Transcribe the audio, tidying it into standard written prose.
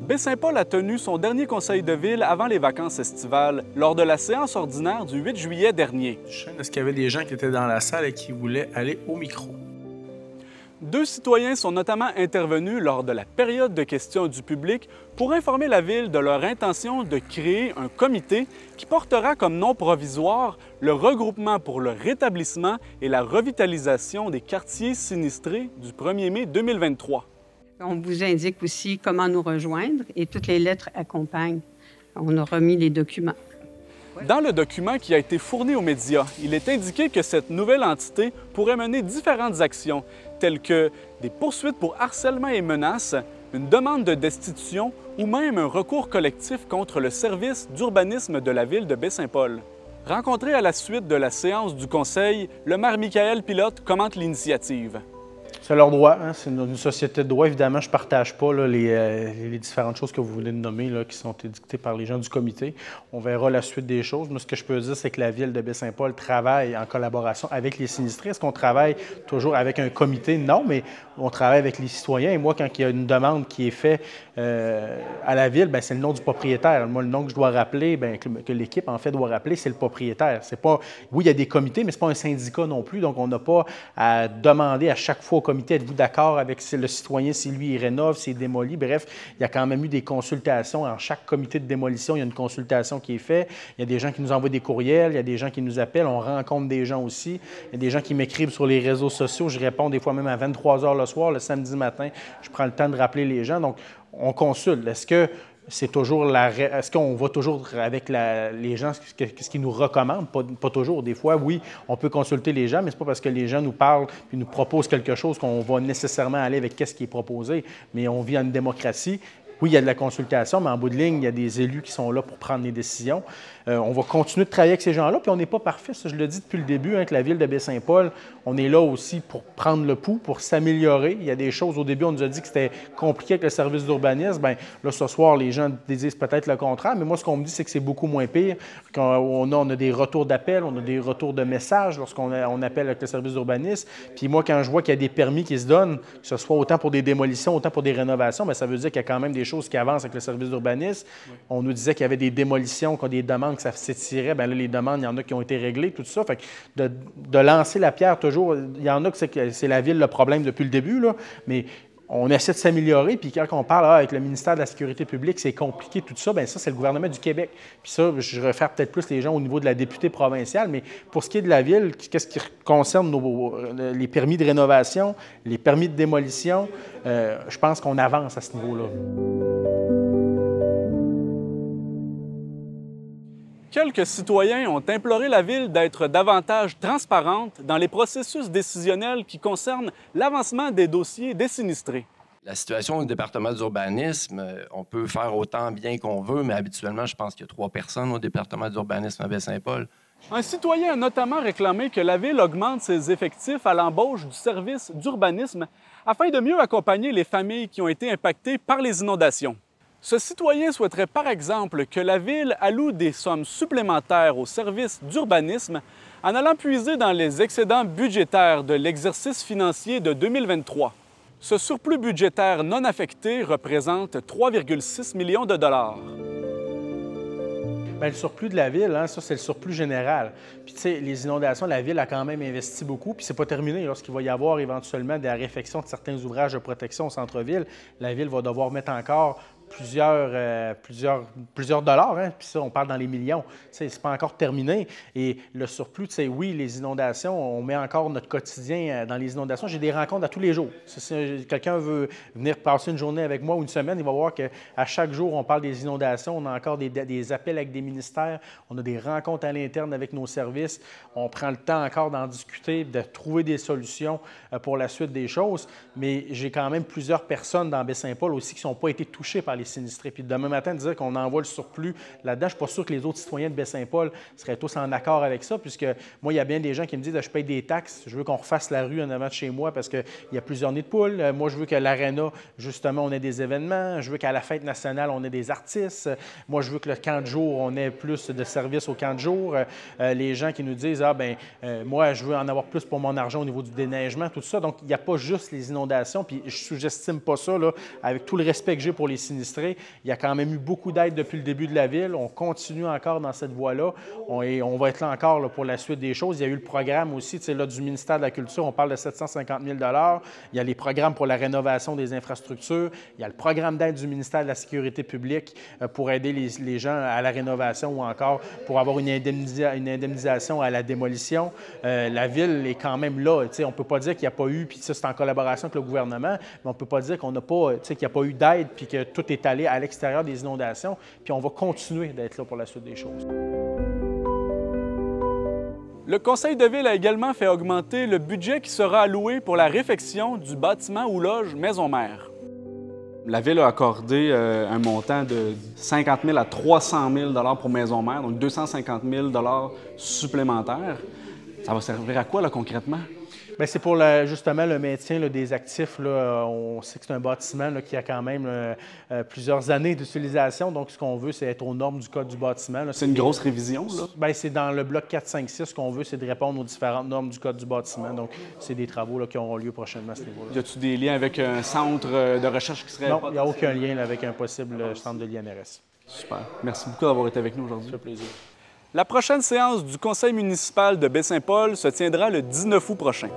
Baie-Saint-Paul a tenu son dernier conseil de ville avant les vacances estivales, lors de la séance ordinaire du 8 juillet dernier. Est-ce qu'il y avait des gens qui étaient dans la salle et qui voulaient aller au micro? 2 citoyens sont notamment intervenus lors de la période de questions du public pour informer la Ville de leur intention de créer un comité qui portera comme nom provisoire le regroupement pour le rétablissement et la revitalisation des quartiers sinistrés du 1er mai 2023. On vous indique aussi comment nous rejoindre et toutes les lettres accompagnent. On a remis les documents. Dans le document qui a été fourni aux médias, il est indiqué que cette nouvelle entité pourrait mener différentes actions, telles que des poursuites pour harcèlement et menaces, une demande de destitution ou même un recours collectif contre le service d'urbanisme de la Ville de Baie-Saint-Paul. Rencontré à la suite de la séance du Conseil, le maire Michael Pilote commente l'initiative. C'est leur droit, hein? C'est une société de droit. Évidemment, je ne partage pas là, les différentes choses que vous venez de nommer là, qui sont dictées par les gens du comité. On verra la suite des choses. Moi, ce que je peux dire, c'est que la Ville de Baie-Saint-Paul travaille en collaboration avec les sinistrés. Est-ce qu'on travaille toujours avec un comité? Non, mais on travaille avec les citoyens. Et moi, quand il y a une demande qui est faite à la Ville, c'est le nom du propriétaire. Moi, le nom que je dois rappeler, que l'équipe, en fait, doit rappeler, c'est le propriétaire. C'est pas... Oui, il y a des comités, mais ce n'est pas un syndicat non plus. Donc, on n'a pas à demander à chaque fois au comité, êtes-vous d'accord avec le citoyen si lui, il rénove, s'il démolit? Bref, il y a quand même eu des consultations. En chaque comité de démolition, il y a une consultation qui est faite. Il y a des gens qui nous envoient des courriels, il y a des gens qui nous appellent, on rencontre des gens aussi. Il y a des gens qui m'écrivent sur les réseaux sociaux. Je réponds des fois même à 23 h le soir, le samedi matin. Je prends le temps de rappeler les gens. Donc, on consulte. Est-ce qu'on va toujours avec les gens, ce qu'ils nous recommandent? Pas toujours. Des fois, oui, on peut consulter les gens, mais ce n'est pas parce que les gens nous parlent et nous proposent quelque chose qu'on va nécessairement aller avec ce qui est proposé. Mais on vit en une démocratie. Oui, il y a de la consultation, mais en bout de ligne, il y a des élus qui sont là pour prendre les décisions. On va continuer de travailler avec ces gens-là, puis on n'est pas parfait. Ça, je le dis depuis le début, que la Ville de Baie-Saint-Paul, on est là aussi pour prendre le pouls, pour s'améliorer. Il y a des choses, au début, on nous a dit que c'était compliqué avec le service d'urbanisme. Là, ce soir, les gens disent peut-être le contraire, mais moi, ce qu'on me dit, c'est que c'est beaucoup moins pire. On a des retours d'appel, on a des retours de messages lorsqu'on appelle avec le service d'urbanisme. Puis moi, quand je vois qu'il y a des permis qui se donnent, que ce soit autant pour des démolitions, autant pour des rénovations, ça veut dire qu'il y a quand même des choses qui avancent avec le service d'urbanisme. Oui. On nous disait qu'il y avait des démolitions, qu'il y a des demandes, que ça s'étirait. Là, les demandes, il y en a qui ont été réglées, tout ça. Fait que de lancer la pierre toujours, il y en a que c'est la Ville le problème depuis le début, là, mais on essaie de s'améliorer. Puis quand on parle avec le ministère de la Sécurité publique, c'est compliqué, tout ça, ça, c'est le gouvernement du Québec. Puis ça, je réfère peut-être plus les gens au niveau de la députée provinciale, mais pour ce qui est de la Ville, qu'est-ce qui concerne les permis de rénovation, les permis de démolition, je pense qu'on avance à ce niveau-là. Quelques citoyens ont imploré la Ville d'être davantage transparente dans les processus décisionnels qui concernent l'avancement des dossiers des sinistrés. La situation au département d'urbanisme, on peut faire autant bien qu'on veut, mais habituellement, je pense qu'il y a 3 personnes au département d'urbanisme à Baie-Saint-Paul. Un citoyen a notamment réclamé que la Ville augmente ses effectifs à l'embauche du service d'urbanisme afin de mieux accompagner les familles qui ont été impactées par les inondations. Ce citoyen souhaiterait par exemple que la Ville alloue des sommes supplémentaires au service d'urbanisme en allant puiser dans les excédents budgétaires de l'exercice financier de 2023. Ce surplus budgétaire non affecté représente 3,6 millions de dollars. Le surplus de la Ville, ça, c'est le surplus général. Puis, tu sais, les inondations, la Ville a quand même investi beaucoup, puis c'est pas terminé. Lorsqu'il va y avoir éventuellement de la réfection de certains ouvrages de protection au centre-ville, la Ville va devoir mettre encore plusieurs dollars, puis ça, on parle dans les millions. C'est pas encore terminé. Et le surplus, oui, les inondations, on met encore notre quotidien dans les inondations. J'ai des rencontres à tous les jours. Si quelqu'un veut venir passer une journée avec moi ou une semaine, il va voir qu'à chaque jour, on parle des inondations. On a encore des appels avec des ministères. On a des rencontres à l'interne avec nos services. On prend le temps encore d'en discuter, de trouver des solutions pour la suite des choses. Mais j'ai quand même plusieurs personnes dans Baie-Saint-Paul aussi qui n'ont pas été touchées par les sinistrés. Puis demain matin, dire qu'on envoie le surplus là-dedans, je ne suis pas sûr que les autres citoyens de Baie-Saint-Paul seraient tous en accord avec ça, puisque moi, il y a bien des gens qui me disent « je paye des taxes, je veux qu'on refasse la rue en avant de chez moi parce qu'il y a plusieurs nids de poules. Moi, je veux que l'aréna, justement, on ait des événements. Je veux qu'à la fête nationale, on ait des artistes. Moi, je veux que le camp de jour, on ait plus de services au camp de jour. Les gens qui nous disent « moi, je veux en avoir plus pour mon argent au niveau du déneigement, tout ça. » Donc, il n'y a pas juste les inondations, puis je ne sous-estime pas ça, là, avec tout le respect que j'ai pour les sinistrés. administrés. Il y a quand même eu beaucoup d'aide depuis le début de la ville. On continue encore dans cette voie-là. On va être là encore là, pour la suite des choses. Il y a eu le programme aussi là, du ministère de la Culture. On parle de 750 000 $. Il y a les programmes pour la rénovation des infrastructures. Il y a le programme d'aide du ministère de la Sécurité publique pour aider les gens à la rénovation ou encore pour avoir une indemnisation à la démolition. La ville est quand même là. On ne peut pas dire qu'il n'y a pas eu, puis ça, c'est en collaboration avec le gouvernement, mais on ne peut pas dire qu'il n'y a pas eu d'aide puis que tout est allé à l'extérieur des inondations. Puis on va continuer d'être là pour la suite des choses. Le Conseil de ville a également fait augmenter le budget qui sera alloué pour la réfection du bâtiment ou loge Maison-Mère. La Ville a accordé un montant de 50 000 à 300 000 $ pour Maison-Mère, donc 250 000 $ supplémentaires. Ça va servir à quoi, là, concrètement? Bien, c'est pour justement le maintien là, des actifs. Là. On sait que c'est un bâtiment là, qui a quand même plusieurs années d'utilisation. Donc, ce qu'on veut, c'est être aux normes du Code du bâtiment. C'est une grosse révision, là? Bien, c'est dans le bloc 4, 5, 6. Ce qu'on veut, c'est de répondre aux différentes normes du Code du bâtiment. Donc, c'est des travaux là, qui auront lieu prochainement à ce niveau-là. Y a-t-il des liens avec un centre de recherche qui serait... Non, il n'y a aucun lien là, avec un possible centre de l'INRS. Super. Merci beaucoup d'avoir été avec nous aujourd'hui. Ça fait plaisir. La prochaine séance du Conseil municipal de Baie-Saint-Paul se tiendra le 19 août prochain.